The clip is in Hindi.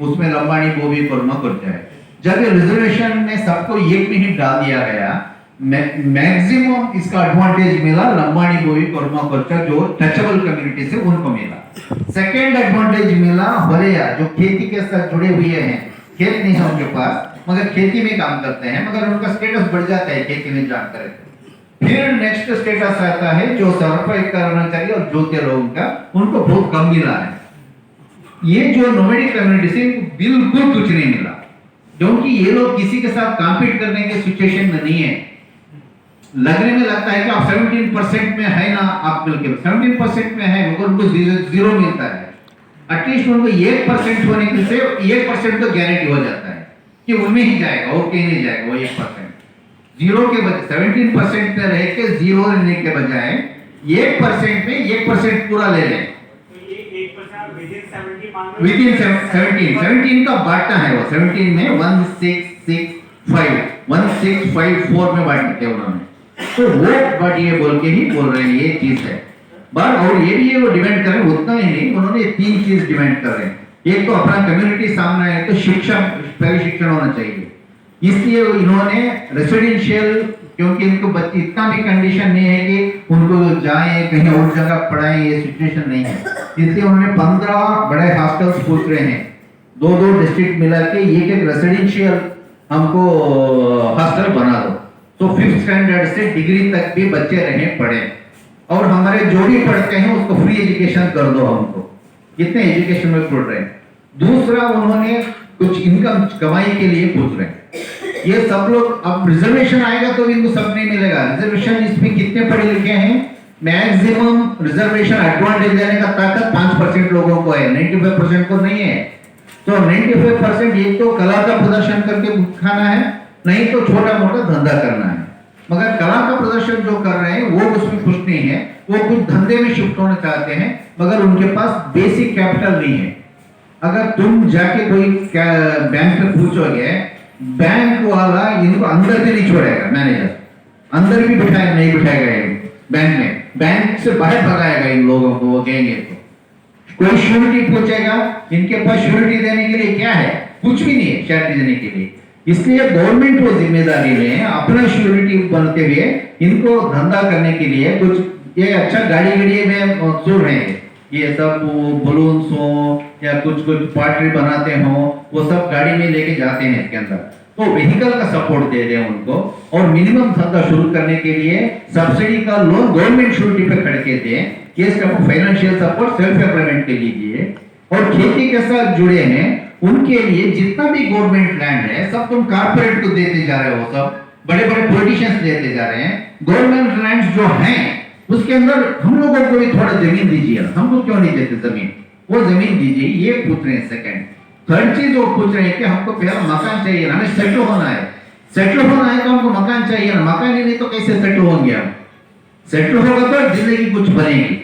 उसमें लंबानी बोवी कर्मा करता है। जब ये रिजर्वेशन में सबको 1 मिनट डाल दिया गया, मैक्सिमम इसका एडवांटेज मिला लंबानी बोवी कर्मा खर्चा जो टचेबल कम्युनिटी से उनको मिला। सेकेंड एडवांटेज मिला वरेया जो खेती के साथ जुड़े हुए हैं, खेत नहीं है उनके पास मगर खेती में काम करते हैं, मगर उनका स्टेटस बढ़ जाता है खेती में जानकर। फिर नेक्स्ट स्टेटस आता है जो सर्वाइव करना चाहिए और जोते लोगों का उनको बहुत कम मिला है। ये जो नोमैडिक कम्युनिटी से बिल्कुल कुछ नहीं मिला, क्योंकि ये लोग किसी के साथ कॉम्पीट करने के सिचुएशन में नहीं है। लगने में लगता है कि आप 17% में है ना, आप मिलके 17% में है मगर उनको जीरो मिलता है। एटलीस्ट उनको 1% होने के से 1% तो गारंटी हो जाता है कि उनमें ही जाएगा और कहीं नहीं जाएगा। वो 1% जीरो के बजाय 17% में रह के जीरो लेने के बजाय 1% में 1% पूरा ले लें। विदिन 17 का बांटना है, वो 17 में 1654 में बांटते हैं उन्होंने, तो वो बट ये बोल के ही बोल रहे हैं ये चीज है। बट और ये भी वो डिमांड कर रहे हैं उतना ही नहीं, उन्होंने 3 चीज डिमांड कर रहे हैं। एक तो अपना कम्युनिटी सामने है तो शिक्षा, पहले शिक्षण होना चाहिए, इसलिए इन्होंने रेसिडेंशियल, क्योंकि इनको बच्चे इतना भी कंडीशन नहीं है कि उनको जाएं कहीं और जगह पढ़ाएं, ये सिचुएशन नहीं है, इसलिए उन्होंने 15 बड़े हॉस्टल्स पूछ रहे हैं, 2-2 डिस्ट्रिक्ट मिला के एक रेसिडेंशियल हमको हॉस्टल बना दो, तो 5th स्टैंडर्ड से डिग्री तक भी बच्चे रहे पढ़े, और हमारे जो भी पढ़ते हैं उसको फ्री एजुकेशन कर दो हमको, इतने एजुकेशन में पढ़ रहे हैं। दूसरा उन्होंने कुछ इनकम कमाई के लिए पूछ रहे हैं। ये सब लोग, अब रिजर्वेशन आएगा तो इनको सब नहीं मिलेगा। रिजर्वेशन इसमें कितने पढ़े लिखे हैं, मैक्सिमम रिजर्वेशन एडवांटेज देने का ताकत 5% लोगों को है, 95% को नहीं है। तो 95% एक तो कला का प्रदर्शन करके खाना है, नहीं तो छोटा मोटा धंधा करना है। मगर कला का प्रदर्शन जो कर रहे हैं वो उसमें खुश नहीं है, वो कुछ धंधे में शिफ्ट होना चाहते हैं मगर उनके पास बेसिक कैपिटल नहीं है। अगर तुम जाके कोई बैंक में पूछोगे, बैंक वाला इनको अंदर भी नहीं छोड़ेगा, मैनेजर अंदर भी बिठाएगा नहीं बिठाएगा बैंक में, बैंक से बाहर भगाएगा इन लोगों को। वो कहेंगे तो कोई श्योरिटी पूछेगा, इनके पास श्योरिटी देने के लिए क्या है, कुछ भी नहीं है श्योरिटी देने के लिए। इसलिए गवर्नमेंट को जिम्मेदारी ले अपना श्योरिटी बनते हुए इनको धंधा करने के लिए कुछ ये अच्छा गाड़ी में सुन रहे हैं, ये सब बलून्स हो या कुछ पार्टी बनाते हो, वो सब गाड़ी में लेके जाते हैं इसके अंदर, तो व्हीकल का सपोर्ट दे रहे हैं उनको, और मिनिमम धंधा शुरू करने के लिए सब्सिडी का लोन गवर्नमेंट श्योरिटी पे खड़े के दें, ये फाइनेंशियल सपोर्ट सेल्फ एम्प्लॉयमेंट के लिए। और खेती के साथ जुड़े हैं उनके लिए जितना भी गवर्नमेंट लैंड है सब तुम कारपोरेट को देते जा रहे हो, सब बड़े बड़े पॉलिटिशियंस देते जा रहे हैं। गवर्नमेंट लैंड जो हैं उसके अंदर हम लोगों को भी थोड़ा जमीन दीजिए, हमको क्यों नहीं देते जमीन, वो जमीन दीजिए, ये पूछ रहे हैं। सेकंड, थर्ड चीज वो पूछ रहे हैं कि हमको पहला मकान चाहिए, हमें सेटल होना है, सेटल होना है तो हमको मकान चाहिए ना, मकान ही नहीं तो कैसे सेटल होंगे हम, सेटल होगा तो जिंदगी कुछ बनेगी।